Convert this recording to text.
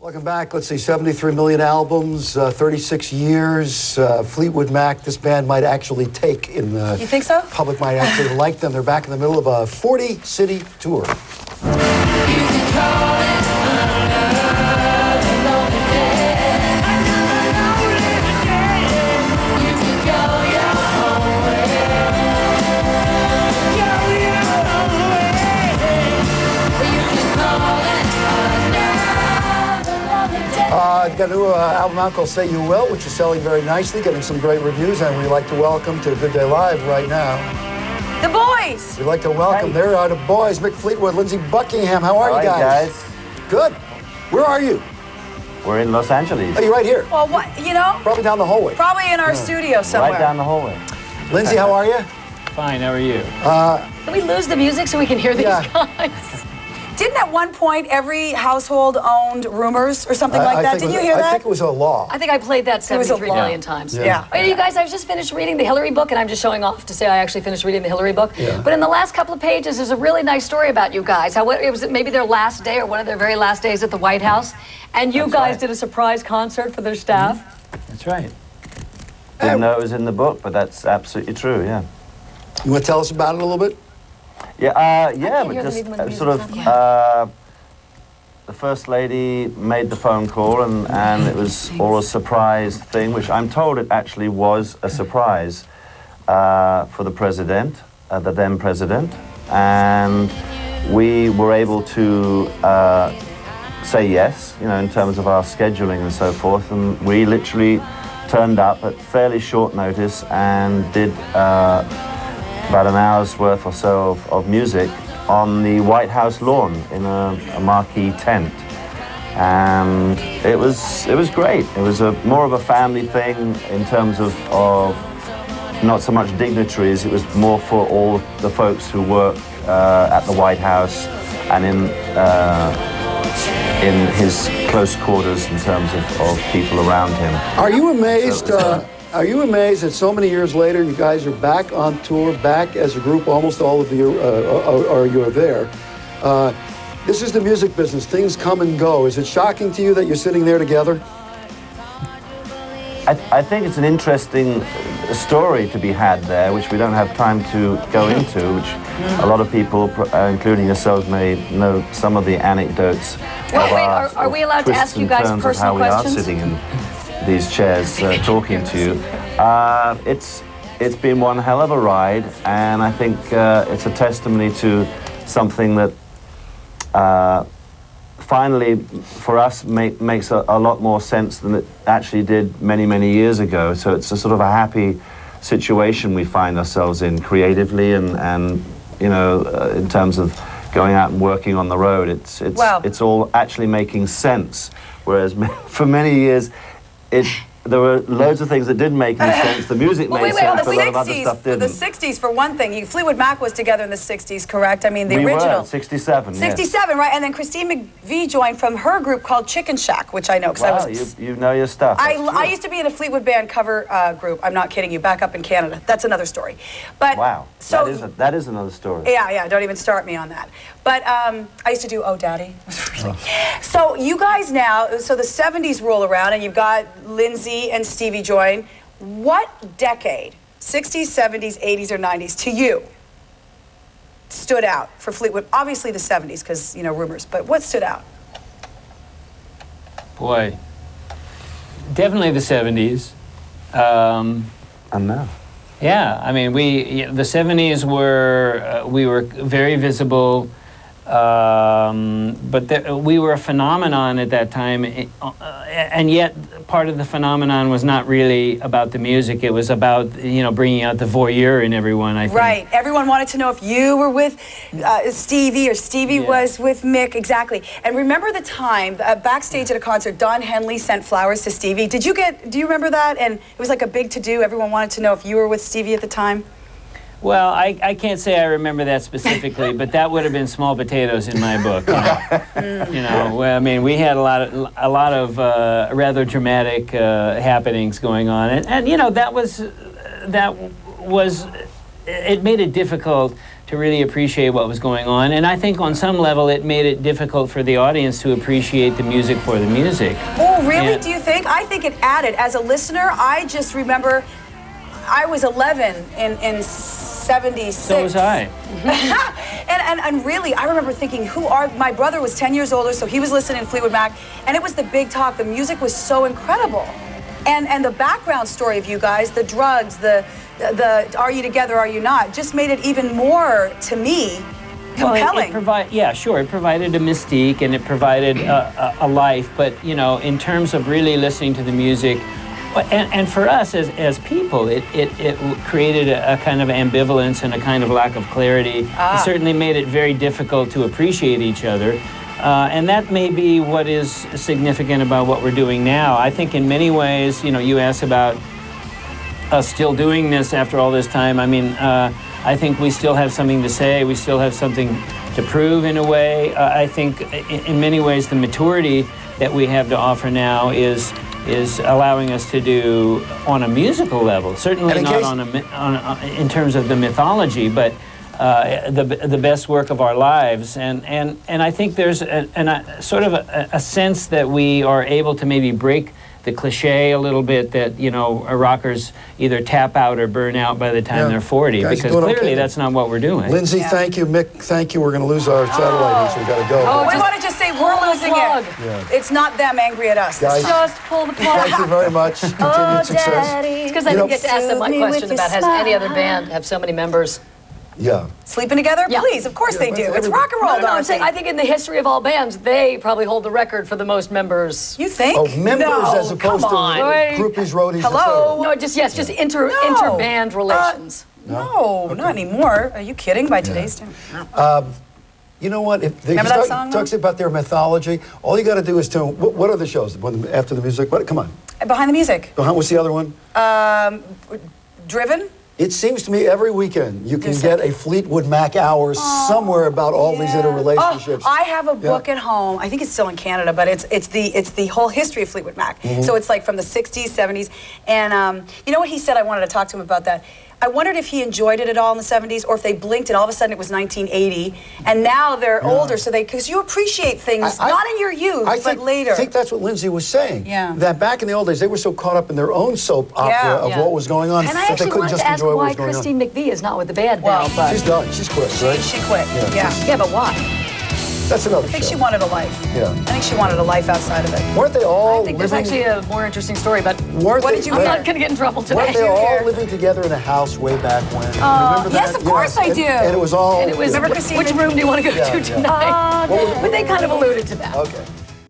Welcome back. Let's see, 73 million albums, 36 years. Fleetwood Mac, this band might actually take in the... You think so? Public might actually like them. They're back in the middle of a 40-city tour. Got a new album out called Say You Will, which is selling very nicely, getting some great reviews, and we'd like to welcome to Good Day Live right now. The boys! We'd like to welcome, there are the boys, Mick Fleetwood, Lindsey Buckingham. How are you guys? Good. Where are you? We're in Los Angeles. Are you right here? Well, what, you know? Probably down the hallway. Probably in our studio somewhere. Right down the hallway. Lindsey, how are you? Fine, how are you? Can we lose the music so we can hear these guys? Didn't at one point every household owned Rumors or something like that? Did you hear that? I think it was a law. I think I played that 73 million times. Yeah. Oh, you guys, I just finished reading the Hillary book, and I'm just showing off to say I actually finished reading the Hillary book. Yeah. But in the last couple of pages, there's a really nice story about you guys. How it was maybe their last day or one of their very last days at the White House, and you guys did a surprise concert for their staff. That's right. Didn't know it was in the book, but that's absolutely true, yeah. You want to tell us about it a little bit? Yeah, but hear them just even when the sort music's of, the First Lady made the phone call, and it was all a surprise thing, which I'm told it actually was a surprise for the president, the then president, and we were able to say yes, you know, in terms of our scheduling and so forth, and we literally turned up at fairly short notice and did about an hour's worth or so of music on the White House lawn in a marquee tent, and it was great. It was more of a family thing in terms of not so much dignitaries. It was more for all the folks who work at the White House and in his close quarters in terms of people around him. Are you amazed? Are you amazed that so many years later you guys are back on tour, back as a group? Almost all of you are there. This is the music business. Things come and go. Is it shocking to you that you're sitting there together? I think it's an interesting story to be had there, which we don't have time to go into, which a lot of people, including yourselves, may know some of the anecdotes. Well, are we allowed to ask you guys personal questions? How we are sitting in these chairs talking to you. It's been one hell of a ride, and I think it's a testimony to something that finally for us makes a lot more sense than it actually did many years ago. So it's a sort of a happy situation we find ourselves in creatively, and you know, in terms of going out and working on the road, it's all actually making sense, whereas for many years there were loads of things that didn't make any sense. The music made sense, but a lot of other stuff didn't. The 60s, for one thing. Fleetwood Mac was together in the 60s, correct? I mean, the we original. Were, 67, 67, right? And then Christine McVie joined from her group called Chicken Shack, which I know, because I was... you know your stuff. I used to be in a Fleetwood band cover group. I'm not kidding you, back up in Canada. That's another story. But wow, so, that is another story. Yeah, don't even start me on that. But I used to do Oh Daddy. So you guys now, so the 70s roll around, and you've got Lindsey and Stevie join. What decade, 60s, 70s, 80s, or 90s, to you stood out for Fleetwood? Obviously the 70s, because, you know, Rumors, but what stood out? Boy, definitely the 70s. And now? Yeah, I mean, the 70s were, we were very visible, but we were a phenomenon at that time, and yet part of the phenomenon was not really about the music. It was about, you know, bringing out the voyeur in everyone, I think. Right. Everyone wanted to know if you were with Stevie or Stevie was with Mick. Exactly. And remember the time, backstage at a concert, Don Henley sent flowers to Stevie. Do you remember that? And it was like a big to-do. Everyone wanted to know if you were with Stevie at the time. Well, I can't say I remember that specifically, but that would have been small potatoes in my book. You know? You know, well, I mean, we had a lot of rather dramatic happenings going on, and you know, that was it made it difficult to really appreciate what was going on. And I think on some level it made it difficult for the audience to appreciate the music for the music. Oh, really? And Do you think? I think it added. As a listener, I just remember I was 11 in 76. so was I. and really, I remember thinking, my brother was 10 years older, so he was listening to Fleetwood Mac, and it was the big talk. The music was so incredible. And the background story of you guys, the drugs, the are you together, are you not, just made it even more, to me, compelling. It provided a mystique and it provided a life, but you know, in terms of really listening to the music, and for us as people, it created a kind of ambivalence and a kind of lack of clarity. It certainly made it very difficult to appreciate each other. And that may be what is significant about what we're doing now. I think in many ways, you know, you asked about us still doing this after all this time. I mean, I think we still have something to say. We still have something to prove in a way. I think in many ways the maturity that we have to offer now is allowing us to do on a musical level. Certainly not in terms of the mythology, but the best work of our lives. And I think there's sort of a sense that we are able to maybe break the cliche a little bit that, you know, rockers either tap out or burn out by the time they're 40, Guys, because clearly that's not what we're doing. Lindsey, thank you. Mick, thank you. We're going to lose our satellite, so we got to go. We want to just say we're losing it. Yeah. It's not them angry at us. Guys, Just pull the plug. thank you very much. Continued success. It's because I didn't get to ask them my Soothe me question with about your has any other band have so many members? Yeah. Sleeping together? Yeah. Please, of course they do. It's everybody- rock and roll, No, I'm Dorothy. saying I think in the history of all bands, they probably hold the record for the most members. You think? Oh, members No, as opposed come on. to groupies, roadies, Hello? No, just inter-band relations. No, not anymore. Are you kidding? By today's time. You know what? If they Remember that song, talks about their mythology, all you got to do is tell them, what are the shows after the music? Come on. Behind the music. What's the other one? Driven? It seems to me every weekend you can Music. get a Fleetwood Mac hour somewhere about all these interrelationships. Oh, I have a book at home. I think it's still in Canada, but it's the whole history of Fleetwood Mac. So it's like from the 60s, 70s. And you know what he said? I wanted to talk to him about that. I wondered if he enjoyed it at all in the 70s, or if they blinked and all of a sudden it was 1980, and now they're older, so because you appreciate things, not in your youth, but later. I think that's what Lindsey was saying. Yeah. That back in the old days, they were so caught up in their own soap opera of what was going on And I that they actually couldn't wanted just to ask enjoy what why was going Christine on. McVie is not with the band Well, now. But She's done. She's quit, right? She quit. Yeah. yeah, but why? That's another I think show. she wanted a life. Yeah. I think she wanted a life outside of it. Weren't they all I think there's living? actually a more interesting story, but Weren't What they- did you I'm hear? not going to get in trouble today. Weren't they all living together in a house way back when? Remember that? yes, of course I do. And it was all. And it was, Remember Christine which room do you want to go Yeah, to yeah. tonight? But they kind of alluded to that. Okay.